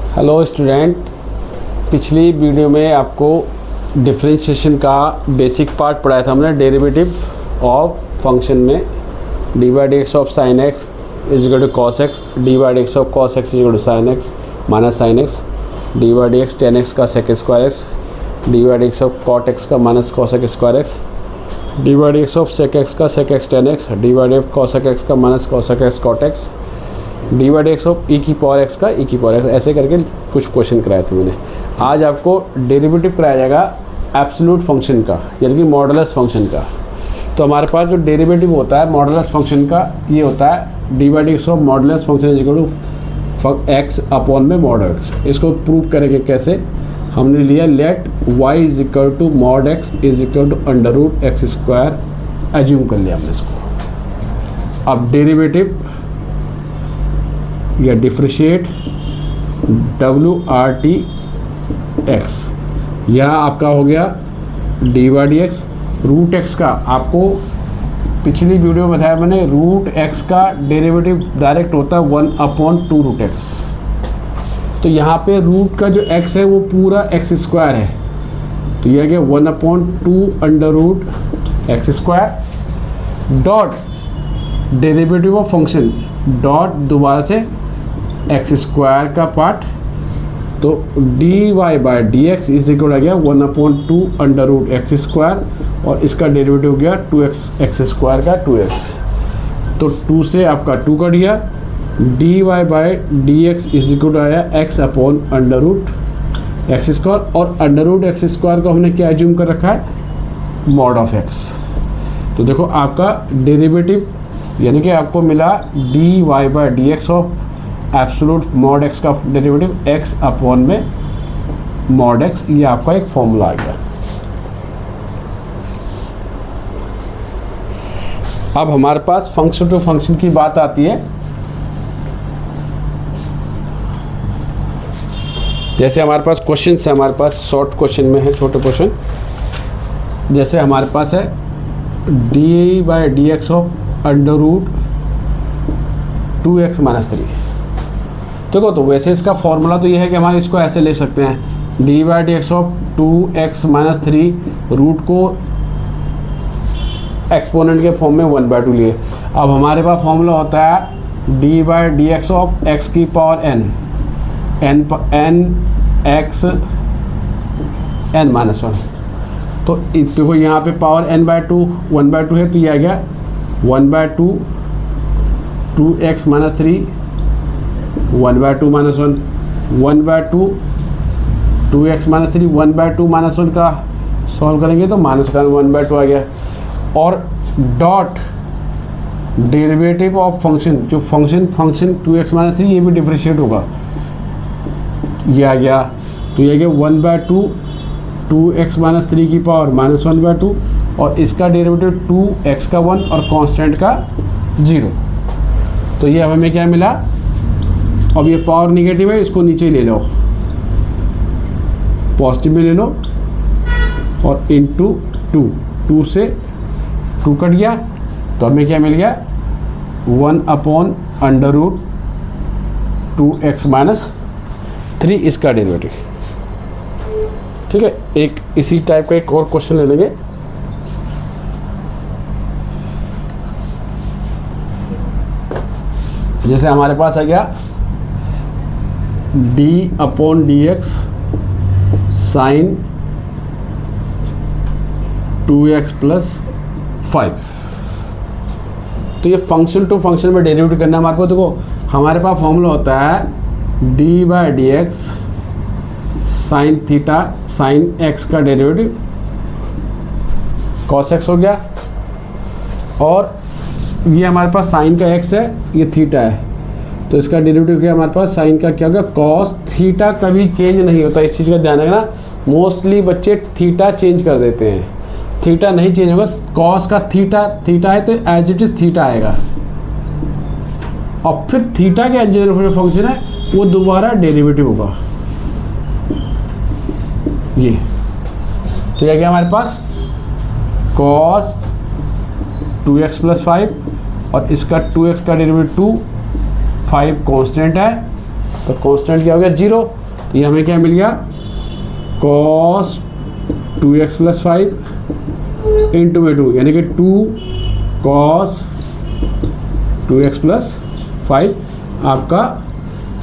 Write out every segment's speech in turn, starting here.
Hello student, पिछली video में आपको डिफरेंशिएशन का बेसिक पार्ट पढ़ाया था हमने। डेरिवेटिव ऑफ फंक्शन में D by d x of sine x is equal to cos x, d by d x of cos x is equal to sine x minus sine x, d by d x ten x का sec square x, d by d x of cot x का minus cos x square x, d by d x of sec x का सेक x ten x, d by d of cos x का minus cos x cot x, d by d x of e की power x का ई की power x, ऐसे करके कुछ question कराए थे मैंने। आज आपको डेरिवेटिव कराया जाएगा एब्सोल्यूट फंक्शन का, यानी कि मॉडुलस फंक्शन का। तो हमारे पास जो डेरिवेटिव होता है मॉडुलस फंक्शन का, ये होता है d by d x of modulus function is equal to x upon में मॉड एक्स। इसको प्रूव करेंगे कैसे? हमने लिया let y is equal to mod x is equal to under root x square, assume कर लिया हमने इसको। अब डेरिवेटिव या differentiate W R T x, यह आपका हो गया d by d x. Root x का आपको पिछली वीडियो में बताया मैंने, रूट एक्स का डेरिवेटिव डायरेक्ट होता है 1/2 रूट एक्स। तो यहाँ पे रूट का जो एक्स है वो पूरा एक्स स्क्वायर है, तो यह गया 1/2 under root x square dot derivative of function dot दोबारा से एक्स स्क्वायर का पार्ट, तो d y by d x is equal आ गया 1/2 अंडर रूट एक्स स्क्वायर, और इसका डेरिवेटिव हो गया 2x एक्स स्क्वायर का 2x। तो 2 से आपका 2 कट गया, d y by d x is equal आया x upon under root x square, और अंडर रूट एक्स स्क्वायर को हमने क्या एज्यूम कर रखा है? Mod of x. तो देखो आपका डेरिवेटिव यानी कि आपको मिला d y by d x of absolute mod x का डेरिवेटिव एक्स अपॉन में मॉड एक्स, ये आपका एक फॉर्मूला आ गया। अब हमारे पास फंक्शन टू फंक्शन की बात आती है। जैसे हमारे पास क्वेश्चन है, हमारे पास शॉर्ट क्वेश्चन में है, छोटे क्वेश्चन। जैसे हमारे पास है d by d x of under root 2x minus 3। देखो, तो वैसे इसका फॉर्मूला तो ये है कि हमारे इसको ऐसे ले सकते हैं, d by d x of 2x minus 3, root को एक्सपोनेंट के फॉर्म में 1/2 लिए। अब हमारे पास फॉर्मूला होता है d by d x of x की power n x n minus 1। तो देखो यहाँ पे पावर n/2 1/2 है, तो ये आ गया 1/2 2x minus 3 1/2 minus 1 1/2 2x minus 3 1/2 minus 1 का सॉल्व करेंगे तो माइनस का 1/2 आ गया। और डॉट डेरिवेटिव ऑफ फंक्शन, जो फंक्शन 2x माइनस 3, ये भी डिफ्रेशिएट होगा, ये आ गया। तो ये आ गया 1/2 2x माइनस 3 की पावर माइनस 1/2, और इसका डेरिवेटिव 2x का 1 और कांस्टेंट का 0। तो ये अब हमें क्या मिला? अब ये पावर निगेटिव है, इसको नीचे ले लो, पॉजिटिव में ले लो, और इंटू 2 से 2 कट गया, तो हमें क्या मिल गया? 1/√ 2x माइनस 3 इसका डेरिवेटिव। ठीक है, एक इसी टाइप का एक और क्वेश्चन ले लेंगे। जैसे हमारे पास आ गया d upon d x sine 2x plus 5। तो ये फंक्शन टू फंक्शन में डेरिवेटिव करना है हमारे को। देखो, हमारे पास फॉर्मूला होता है d by d x sine theta sine x का डेरिवेटिव कॉस एक्स हो गया, और ये हमारे पास साइन का एक्स है, ये थीटा है, तो इसका डेरिवेटिव क्या हमारे पास? साइन का क्या होगा? कॉस थीटा कभी चेंज नहीं होता, इस चीज़ का ध्यान रखना। मोस्टली बच्चे थीटा चेंज कर देते हैं, थीटा नहीं चेंज होगा। कॉस का थीटा है तो एज इट इज थीटा आएगा, और फिर थीटा के जो फंक्शन है वो दोबारा डेरिवेटिव होगा, ये। तो यह क्या हमारे पास? कॉस 2x प्लस 5, और इसका 2x का डेरिवेटिव 2, 5 कांस्टेंट है, तो कांस्टेंट क्या हो गया? 0। तो ये हमें क्या मिल गया, cos 2x प्लस 5 इंटू में 2, यानी कि 2 cos 2x प्लस 5 आपका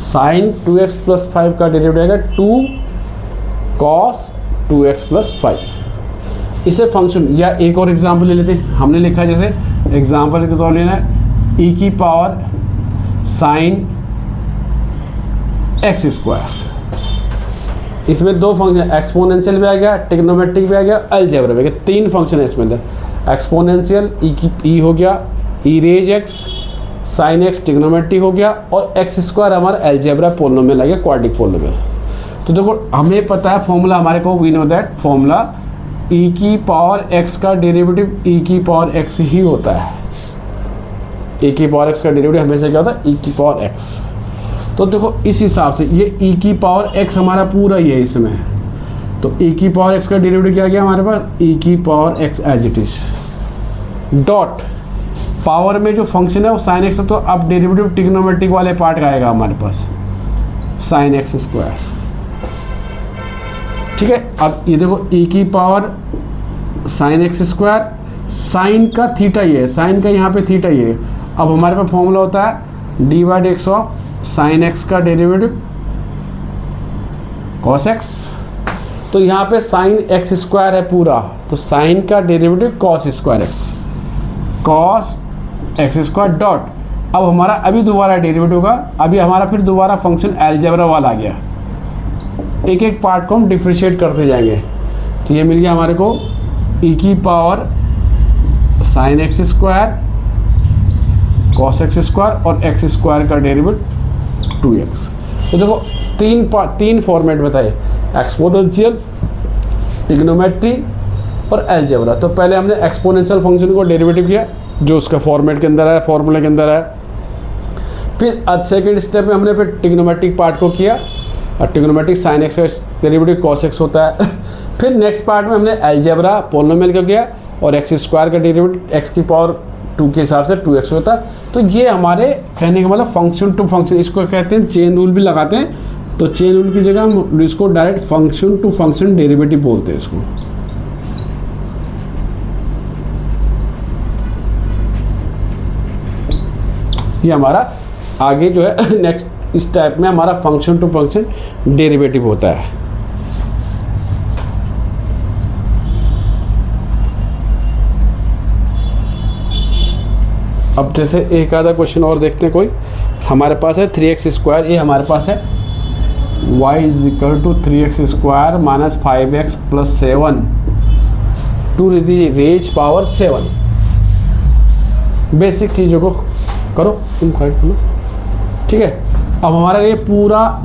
sin 2x प्लस 5 का डेरिवेटिव आएगा 2 cos 2x प्लस 5। इसे फंक्शन, या एक और एग्जांपल ले लेते हैं। हमने लिखा है जैसे एग्जांपल के तौर लेना है e की पावर sin x स्क्वायर। इसमें दो फंक्शन, एक्सपोनेंशियल भी आ गया, ट्रिग्नोमेट्रिक भी आ गया, अलजेब्रा भी आ गया, 3 फंक्शन है इसमें अंदर। एक्सपोनेंशियल ई हो गया, e raise x, sine x trigonometric हो गया, और एक्स स्क्वायर हमारा अलजेब्रा पोलिनोमियल आ गया, क्वाड्रिक पोलिनोमियल। तो देखो हमें पता है फॉर्मूला हमारे को, वी नो दैट फॉर्मूला ई की पावर एक्स का डेरिवेटिव ई की पावर एक्स ही होता है। ई की पावर एक्स का डेरिवेटिव हमेशा क्या होता है, ई की पावर एक्स। तो देखो इस हिसाब से ये e की पावर x हमारा पूरा ही है इसमें, तो e की पावर x का डेरिवेटिव क्या गया हमारे पास, e की power x as it is dot power में जो फंक्शन है वो sin x है, तो अब डेरिवेटिव ट्रिग्नोमेट्रिक वाले पार्ट का आएगा हमारे पास sin x स्क्वायर। ठीक है, अब ये देखो e की power sin x square, sine का थीटा ये है, साइन का यहाँ पे थीटा ये है। अब हमारे पास फॉर्मूला होता है d by d x of sine x का डेरिवेटिव कॉस एक्स। तो यहाँ पे साइन एक्स स्क्वायर है पूरा, तो साइन का derivative cos square x, cos x square dot, अब हमारा अभी दोबारा डेरिवेटिव होगा, अभी हमारा फिर दोबारा फंक्शन अलजेब्रा वाला आ गया। एक एक पार्ट को हम डिफ्रेंशिएट करते जाएंगे। तो ये मिल गया हमारे को ई की power sine x square cos x square और एक्स स्क्वायर का डेरिवेटिव 2x। तो देखो तीन फॉर्मेट बताए, एक्सपोनेंशियल, ट्रिग्नोमेट्री और अलजेब्रा। तो पहले हमने एक्सपोनेंशियल फंक्शन को डेरिवेटिव किया जो उसका फॉर्मेट के अंदर है, फॉर्मूले के अंदर है। फिर सेकेंड स्टेप में हमने फिर ट्रिग्नोमेट्रिक पार्ट को किया, और ट्रिग्नोमेट्रिक साइन एक्स का डेरिवेटिव कॉस एक्स होता है। फिर नेक्स्ट पार्ट में हमने अलजेब्रा पोलिनोमियल को किया, और एक्स स्क्वायर का डेरिवेटिव एक्स की पावर 2 के हिसाब से 2x होता है। तो ये हमारे कहने का मतलब फंक्शन टू फंक्शन, इसको कहते हैं चेन रूल भी लगाते हैं। तो चेन रूल की जगह हम इसको direct function to function derivative बोलते हैं इसको। ये हमारा आगे जो है नेक्स्ट स्टेप में हमारा फंक्शन टू फंक्शन डेरिवेटिव होता है। अब जैसे एक आधा क्वेश्चन और देखते हैं। कोई हमारे पास है 3x स्क्वायर, ये हमारे पास है y is equal to 3x square minus 5x plus 7 to the raise power 7। Basic चीज़ों को करो, तुम फाइट करो, ठीक है। अब हमारा ये पूरा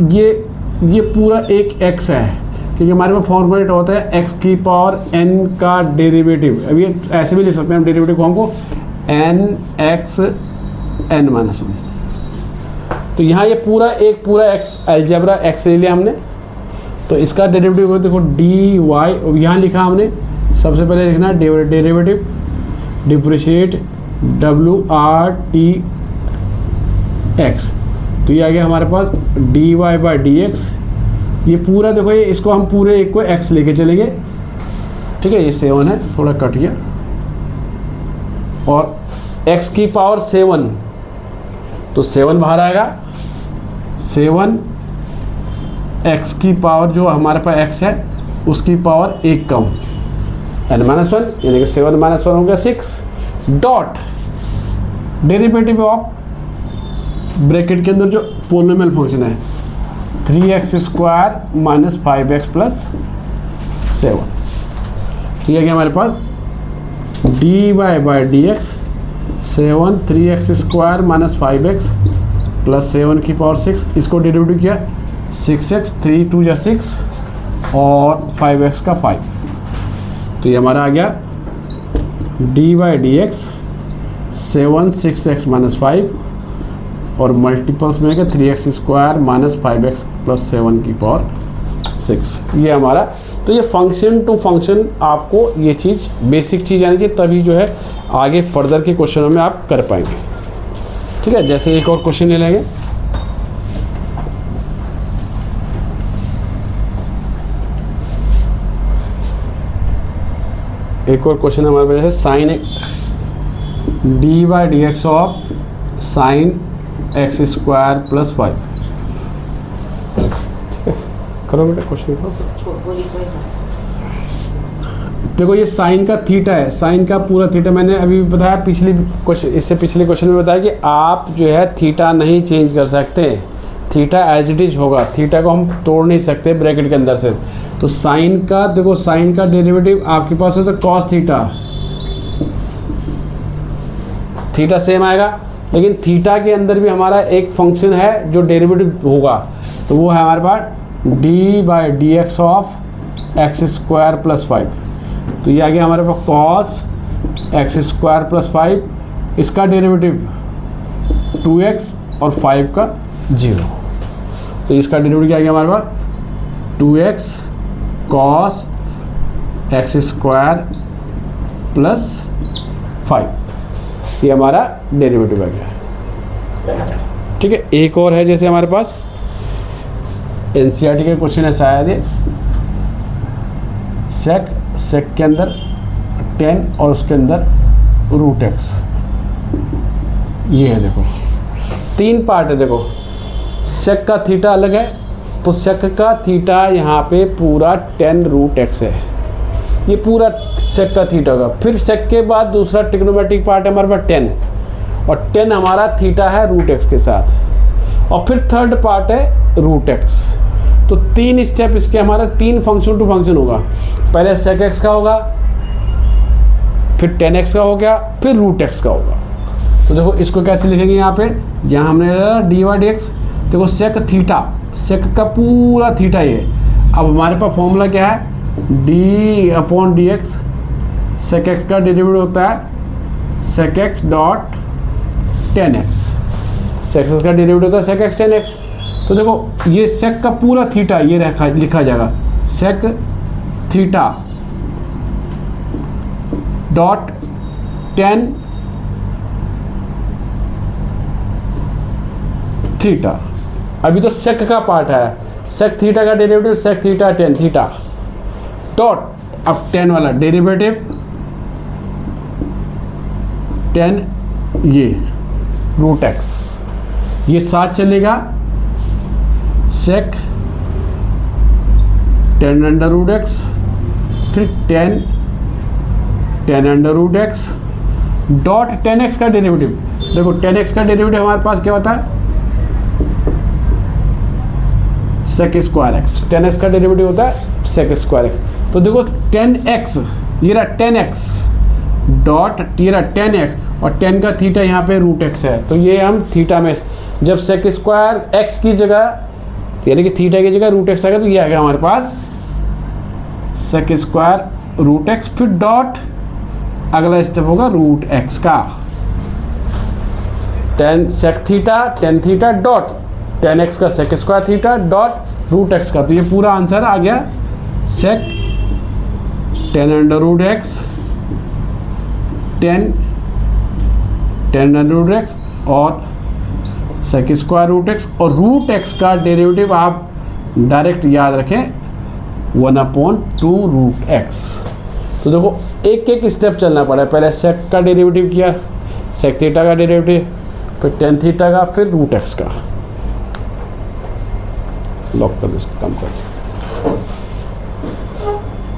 एक x है, क्योंकि हमारे पास फॉर्मूलेट होता है x की पावर n का डेरिवेटिव। अब ये ऐसे भी लिख सकते हैं हम डेरिवेटिव को, हमको n x n माइनस 1। तो यहाँ ये पूरा x अलजेब्रा x ले लिया हमने, तो इसका डेरिवेटिव देखो डी वाई, यहाँ लिखा हमने सबसे पहले लिखना डेरिवेटिव डिप्रिशिएट WRT(x). तो ये आ गया हमारे पास dy बाई डी एक्स। ये पूरा देखो, ये इसको हम पूरे एक को x लेके चलेंगे, ठीक है। ये 7 है, थोड़ा कट गया, और x की पावर 7, तो 7 बाहर आएगा, 7 x की पावर जो हमारे पास x है उसकी पावर 1 कम n माइनस 1, यानी कि 7 माइनस 1 हो गया 6 डॉट डेरिवेटिव ऑफ ब्रैकेट के अंदर जो पोलिनोमियल फंक्शन है 3x square minus 5x plus 7। तो ये गया हमारे पास dy by d x 7 3x square minus 5x plus 7 की पावर 6। इसको डेरिवेटिव किया 6x, 3 2 जा 6 और 5x का 5। तो ये हमारा आ गया d by d x 7 6x minus 5 और मल्टीपल्स में है 3x square minus 5x plus 7 की पावर 6। ये हमारा, तो ये फंक्शन टू फंक्शन आपको ये चीज़ बेसिक चीज़ आनी चाहिए, तभी जो है आगे फर्दर के क्वेश्चनों में आप कर पाएंगे, ठीक है। जैसे एक और क्वेश्चन ले लेंगे। एक और क्वेश्चन हमारे पास है sine dy/dx of sine x square plus 5। ठीक है, करो बेटा क्वेश्चन करो। देखो ये साइन का थीटा है, साइन का पूरा थीटा मैंने अभी बताया पिछली क्वेश्चन, इससे पिछले क्वेश्चन में बताया कि आप जो है थीटा नहीं चेंज कर सकते, थीटा एज इट इज होगा, थीटा को हम तोड़ नहीं सकते ब्रैकेट के अंदर से। तो साइन का देखो, साइन का डेरिवेटिव आपके पास है तो कॉस थीटा, थीटा सेम आएगा, लेकिन थीटा के अंदर भी हमारा एक फंक्शन है जो डेरिवेटिव होगा, तो वो है हमारे पास dy/dx of x square plus 5। तो ये आ गया हमारे पास कॉस एक्स स्क्वायर प्लस 5, इसका डेरिवेटिव 2x और 5 का 0। तो इसका डेरिवेटिव क्या आ गया हमारे पास 2x cos x square plus 5, ये हमारा डेरिवेटिव आ गया। ठीक है, एक और है जैसे हमारे पास एनसीईआरटी के क्वेश्चन है शायद ये, सेक के अंदर 10 और उसके अंदर √x, ये है देखो 3 पार्ट है। देखो सेक का थीटा अलग है, तो सेक का थीटा यहाँ पे पूरा 10√x है, ये पूरा सेक का थीटा होगा। फिर सेक के बाद दूसरा ट्रिग्नोमेट्रिक पार्ट है हमारे पास 10, और 10 हमारा थीटा है √x के साथ, और फिर थर्ड पार्ट है √x। तो 3 स्टेप इसके हमारा 3 फंक्शन टू फंक्शन होगा। पहले सेक एक्स का होगा, फिर 10x का हो गया, फिर √x का होगा। तो देखो इसको कैसे लिखेंगे, यहाँ पे यहाँ हमने dy/dx, देखो सेक थीटा, सेक का पूरा थीटा ये। अब हमारे पास फॉर्मूला क्या है, d/dx, सेक एक्स का डेरिवेटिव होता है sec x dot 10x, sec x का डेरिवेटिव होता है सेक एक्स 10x। तो देखो ये सेक का पूरा थीटा ये लिखा जाएगा सेक थीटा डॉट 10 थीटा। अभी तो सेक का पार्ट है, सेक थीटा का derivative sec theta 10 theta dot, अब 10 वाला डेरिवेटिव 10 ये √x, ये साथ चलेगा सेक 10√x, फिर 10√x डॉट 10x का डेरिवेटिव। देखो 10x का डेरिवेटिव हमारे पास क्या होता है सेक स्क्वायर एक्स, 10x का डेरिवेटिव होता है सेक स्क्वायर एक्स। तो देखो 10x ये रहा 10x डॉट ये रहा 10x, और 10 का थीटा यहाँ पे √x है, तो ये हम थीटा में जब सेक स्क्वायर एक्स की जगह यानी कि थीटा की जगह √x आ गया, तो ये आ गया हमारे पास सेक स्क्वायर √x, फिर डॉट अगला स्टेप होगा √x का 10 सेक थीटा 10 थीटा डॉट 10x का sec square theta dot √x का। तो ये पूरा आंसर आ गया सेक 10√x 10√x और सेक स्क्वायर √x, और √x का डेरिवेटिव आप डायरेक्ट याद रखें 1/2√x। तो देखो एक एक स्टेप चलना पड़ा, पहले सेक का डेरिवेटिव किया, सेक थीटा का डेरिवेटिव, फिर 10 थीटा का, फिर √x का। लॉक कर दो इसको, कम कर दो।